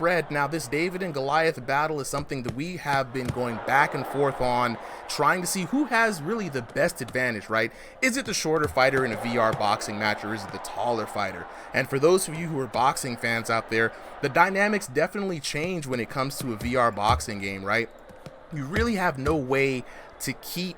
spread. Now, this David and Goliath battle is something that we have been going back and forth on, trying to see who has really the best advantage, right? Is it the shorter fighter in a VR boxing match, or is it the taller fighter? And for those of you who are boxing fans out there, the dynamics definitely change when it comes to a VR boxing game, right? You really have no way to keep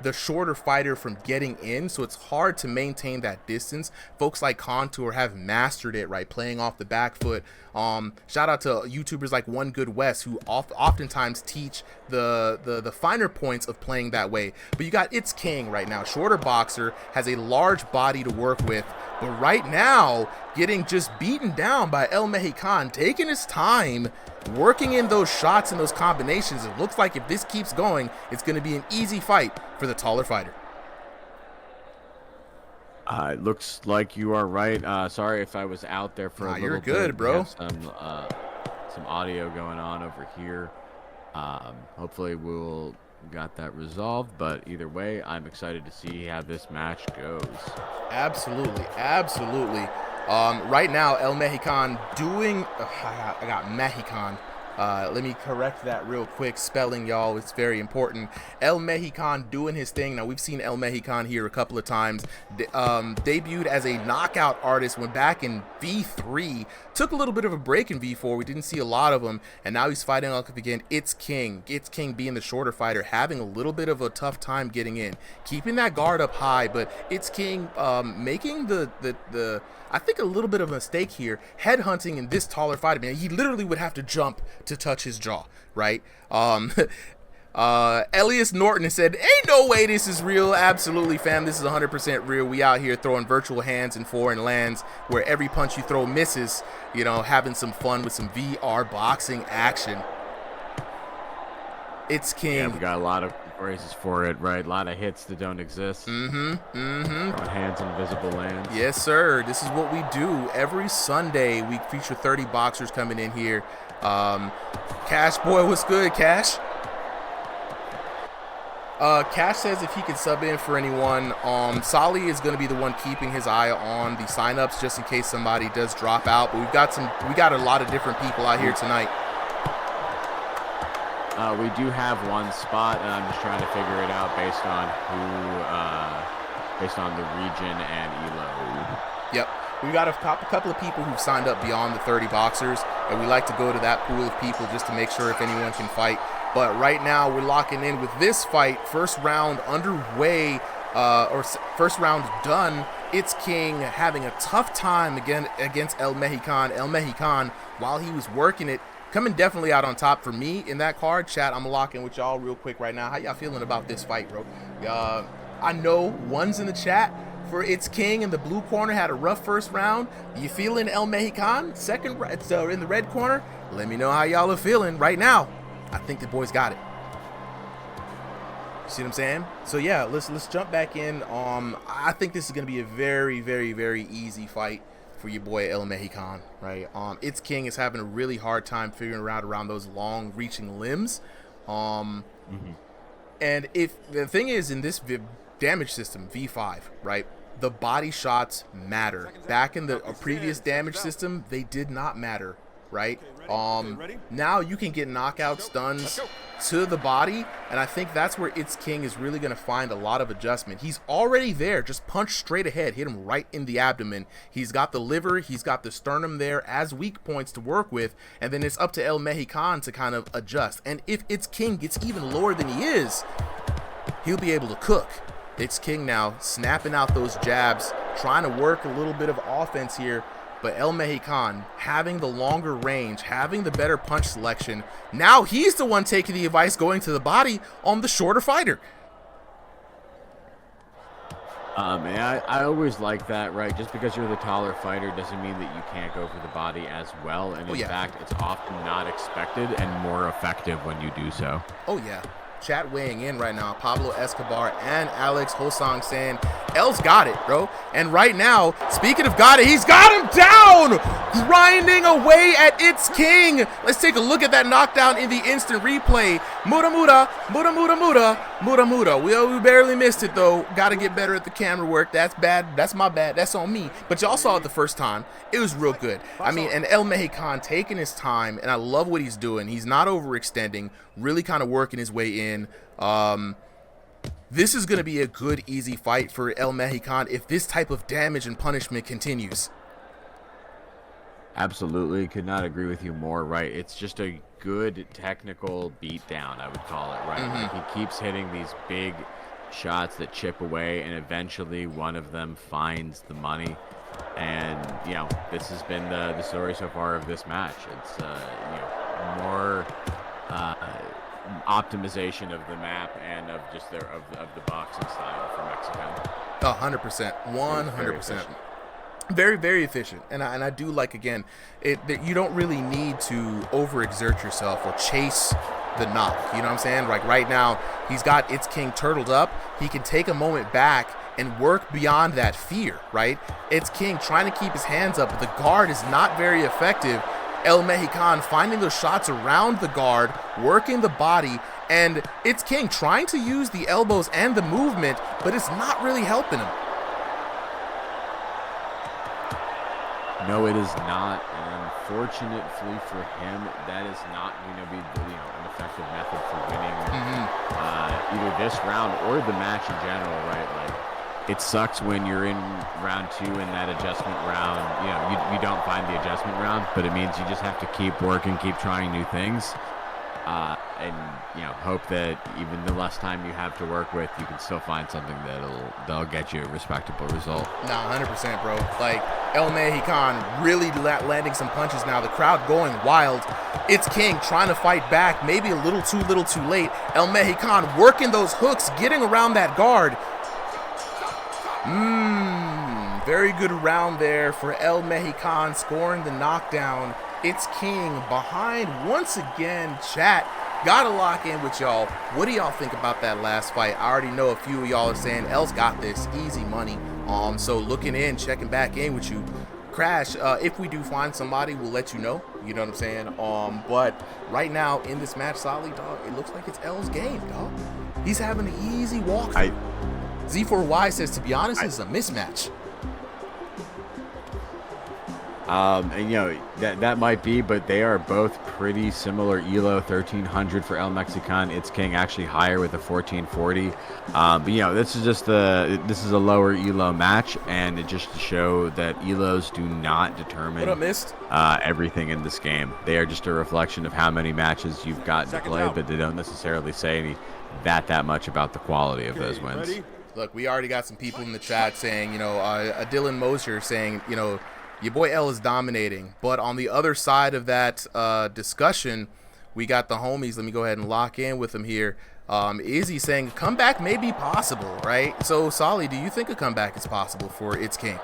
the shorter fighter from getting in, so it's hard to maintain that distance. Folks like Contour have mastered it, right, playing off the back foot. Shout out to YouTubers like One Good West, who oftentimes teach the finer points of playing that way. But you got It's King right now, shorter boxer, has a large body to work with, but right now getting just beaten down by El Mexican, taking his time, working in those shots and those combinations. It looks like if this keeps going, it's going to be an easy fight for the taller fighter. It looks like you are right. Sorry if I was out there for a little You're bit. good, bro. Some audio going on over here. Hopefully we'll got that resolved, but either way, I'm excited to see how this match goes. Absolutely, absolutely. Right now, El Mexican doing... I got Mexican. Let me correct that real quick. Spelling, y'all, it's very important. El Mexican doing his thing. Now, we've seen El Mexican here a couple of times. Debuted as a knockout artist, went back in V3. Took a little bit of a break in V4. We didn't see a lot of him. And now he's fighting up again. It's King. It's King being the shorter fighter, having a little bit of a tough time getting in. Keeping that guard up high, but It's King making the I think a little bit of a mistake here, headhunting in this taller fighter. Man, he literally would have to jump to touch his jaw, right? Elias Norton has said, ain't no way this is real. Absolutely, fam, this is 100% real. We out here throwing virtual hands in foreign lands where every punch you throw misses, you know, having some fun with some VR boxing action. It's King. Yeah, we got a lot of phrases for it, right? A lot of hits that don't exist. Throwing hands in invisible lands. Yes, sir. This is what we do every Sunday. We feature 30 boxers coming in here. Cash boy, what's good, Cash? Cash says if he could sub in for anyone, Solly is going to be the one keeping his eye on the signups just in case somebody does drop out. But we got a lot of different people out here tonight. We do have one spot, and I'm just trying to figure it out based on based on the region and ELO. Yep. We got a couple of people who've signed up beyond the 30 boxers, and we like to go to that pool of people just to make sure if anyone can fight. But right now, we're locking in with this fight. First round underway, first round done. It's King having a tough time again against El Mexican. El Mexican, while he was working it, coming definitely out on top for me in that card. Chat, I'm locking with y'all real quick right now. How y'all feeling about this fight, bro? I know one's in the chat for It's King in the blue corner had a rough first round. You feeling El Mexican? Second, in the red corner. Let me know how y'all are feeling right now. I think the boys got it. See what I'm saying? So yeah, let's jump back in. I think this is gonna be a very, very, very easy fight for your boy El Mexican, right? It's King is having a really hard time figuring out around those long reaching limbs. And if the thing is, in this damage system, V5, right, the body shots matter. Back in the previous damage system, they did not matter, right? Now you can get knockout stuns to the body, and I think that's where It's King is really going to find a lot of adjustment. He's already there, just punch straight ahead, hit him right in the abdomen. He's got the liver, he's got the sternum there as weak points to work with, and then it's up to El Mexican to kind of adjust. And if It's King gets even lower than he is, he'll be able to cook. It's King now snapping out those jabs, trying to work a little bit of offense here. But El Mexican having the longer range, having the better punch selection. Now he's the one taking the advice, going to the body on the shorter fighter. Man, I always like that, right? Just because you're the taller fighter doesn't mean that you can't go for the body as well. And in fact, it's often not expected and more effective when you do so. Oh, yeah. Chat weighing in right now. Pablo Escobar and Alex Hosang saying, El's got it, bro. And right now, speaking of got it, he's got him down! Grinding away at It's King. Let's take a look at that knockdown in the instant replay. Muda, muda, muda, muda, muda, Muda. We barely missed it, though. Got to get better at the camera work. That's bad. That's my bad. That's on me. But y'all saw it the first time. It was real good. I mean, and El Mexican taking his time, and I love what he's doing. He's not overextending, really kind of working his way in. This is going to be a good, easy fight for El Mexican if this type of damage and punishment continues. Absolutely. Could not agree with you more, right? It's just a good technical beatdown, I would call it, right? Like he keeps hitting these big shots that chip away, and eventually one of them finds the money. And, you know, this has been the story so far of this match. It's, you know, more optimization of the map and of just of the boxing style for Mexico. 100%. 100%. Very, very efficient, and I do like, again, that you don't really need to overexert yourself or chase the knock. You know what I'm saying? Like right now, he's got It's King turtled up. He can take a moment back and work beyond that fear, right? It's King trying to keep his hands up, but the guard is not very effective. El Mexican finding those shots around the guard, working the body, and It's King trying to use the elbows and the movement, but it's not really helping him. No, it is not, and unfortunately for him, that is not going to be, you know, an effective method for winning either this round or the match in general, right? Like, it sucks when you're in round 2 in that adjustment round. You know, you don't find the adjustment round, but it means you just have to keep working, keep trying new things, and, you know, hope that even the less time you have to work with, you can still find something that'll get you a respectable result. Nah, 100%, bro. Like, El Mexican really landing some punches now. The crowd going wild. It's King trying to fight back, maybe a little too late. El Mexican working those hooks, getting around that guard. Very good round there for El Mexican, scoring the knockdown. It's King behind once again. Chat, gotta lock in with y'all. What do y'all think about that last fight? I already know a few of y'all are saying El's got this, easy money. So looking in, checking back in with you. Crash, if we do find somebody, we'll let you know. You know what I'm saying? But right now in this match, Solly, dog, it looks like it's El's game, dog. He's having an easy walk. Z4Y says, to be honest, it's a mismatch. And you know, that might be, but they are both pretty similar elo. 1300 for El Mexican. It's King actually higher with a 1440. But you know, this is a lower elo match, and it just to show that elos do not determine everything in this game. They are just a reflection of how many matches you've got to play, but they don't necessarily say that much about the quality of those wins. Ready? Look, we already got some people in the chat saying, you know, Dylan Mosier saying, you know, your boy L is dominating. But on the other side of that discussion, we got the homies. Let me go ahead and lock in with them here. Izzy saying comeback may be possible, right? So, Solly, do you think a comeback is possible for It's King?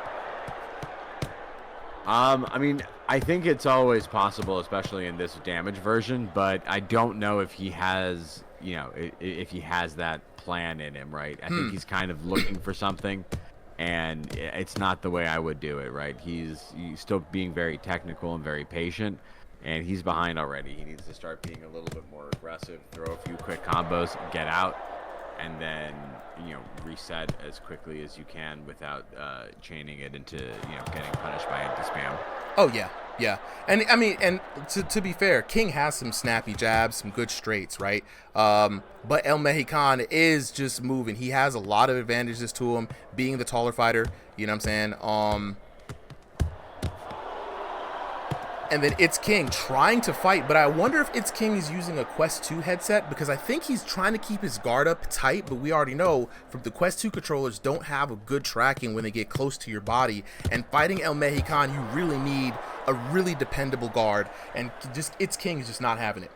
I mean, I think it's always possible, especially in this damage version, but I don't know if he has, you know, if he has that plan in him, right? I think he's kind of looking for something, and it's not the way I would do it, right? He's still being very technical and very patient, and he's behind already. He needs to start being a little bit more aggressive, throw a few quick combos, get out, and then, you know, reset as quickly as you can without chaining it into, you know, getting punished by empty spam. Oh, yeah. Yeah. And I mean, and to be fair, King has some snappy jabs, some good straights, right? But El Mexican is just moving. He has a lot of advantages to him, being the taller fighter. You know what I'm saying? And then It's King trying to fight, but I wonder if It's King is using a Quest 2 headset, because I think he's trying to keep his guard up tight, but we already know from the Quest 2 controllers don't have a good tracking when they get close to your body, and fighting El Mexican, you really need a really dependable guard, and just It's King is just not having it.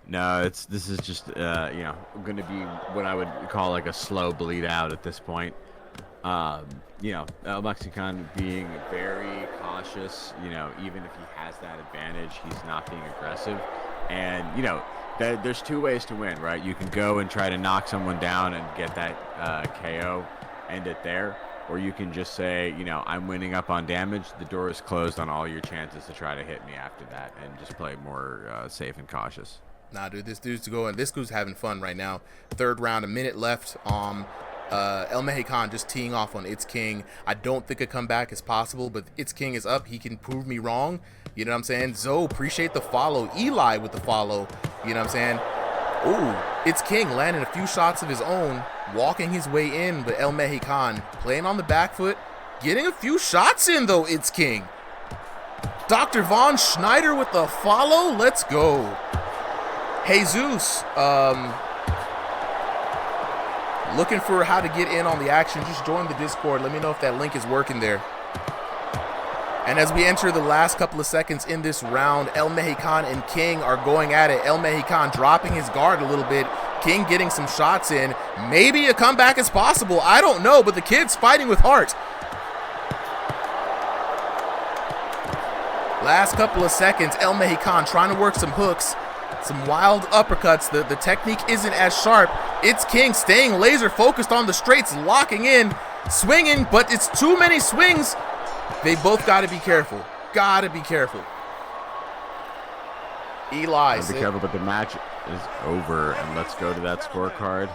No, this is just, you know, going to be what I would call like a slow bleed out at this point. You know, El Mexican being very cautious, you know, even if he has that advantage, he's not being aggressive. And, you know, there's two ways to win, right? You can go and try to knock someone down and get that KO, end it there. Or you can just say, you know, I'm winning up on damage. The door is closed on all your chances to try to hit me after that, and just play more safe and cautious. Nah, dude, this dude's having fun right now. Third round, a minute left. El Mexican just teeing off on It's King. I don't think a comeback is possible, but It's King is up. He can prove me wrong. You know what I'm saying? Zoe, appreciate the follow. Eli with the follow. You know what I'm saying? Ooh, It's King landing a few shots of his own, walking his way in, but El Mexican playing on the back foot, getting a few shots in, though, It's King. Dr. Von Schneider with the follow. Let's go. Jesus, looking for how to get in on the action. Just join the Discord. Let me know if that link is working there. And as we enter the last couple of seconds in this round, El Mexican and King are going at it. El Mexican dropping his guard a little bit. King getting some shots in. Maybe a comeback is possible. I don't know, but the kid's fighting with heart. Last couple of seconds, El Mexican trying to work some hooks, some wild uppercuts. The technique isn't as sharp. It's King staying laser focused on the straights, locking in, swinging, but it's too many swings. They both got to be careful. Got to be careful. Eli, be careful, but the match is over, and let's go to that scorecard.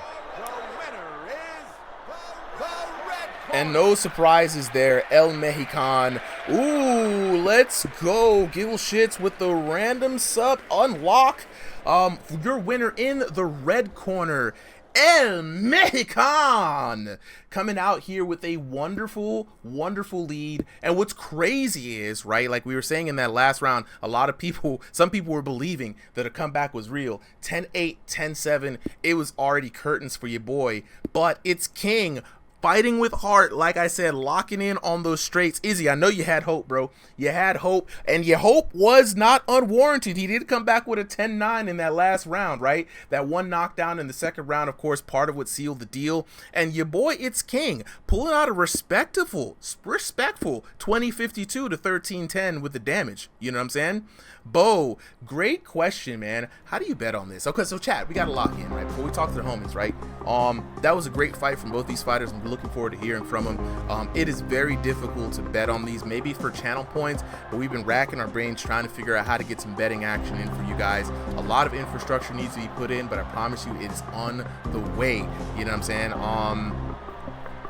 And no surprises there, El Mexican. Ooh, let's go. Giggle Shits with the random sub unlock. Your winner in the red corner, El Mexican, coming out here with a wonderful, wonderful lead. And what's crazy is, right, like we were saying in that last round, some people were believing that a comeback was real. 10-8, 10-7, it was already curtains for your boy. But it's King fighting with heart, like I said, locking in on those straights. Izzy, I know you had hope, bro. You had hope, and your hope was not unwarranted. He did come back with a 10-9 in that last round, right? That one knockdown in the second round, of course, part of what sealed the deal. And your boy, It's King, pulling out a respectful 20-52 to 13-10 with the damage. You know what I'm saying? Bo, great question, man. How do you bet on this? Okay, so chat, we got to lock in, right? Before we talk to the homies, right? That was a great fight from both these fighters. I'm looking forward to hearing from them. It is very difficult to bet on these, maybe for channel points, but we've been racking our brains trying to figure out how to get some betting action in for you guys. A lot of infrastructure needs to be put in, but I promise you it's on the way. You know what I'm saying?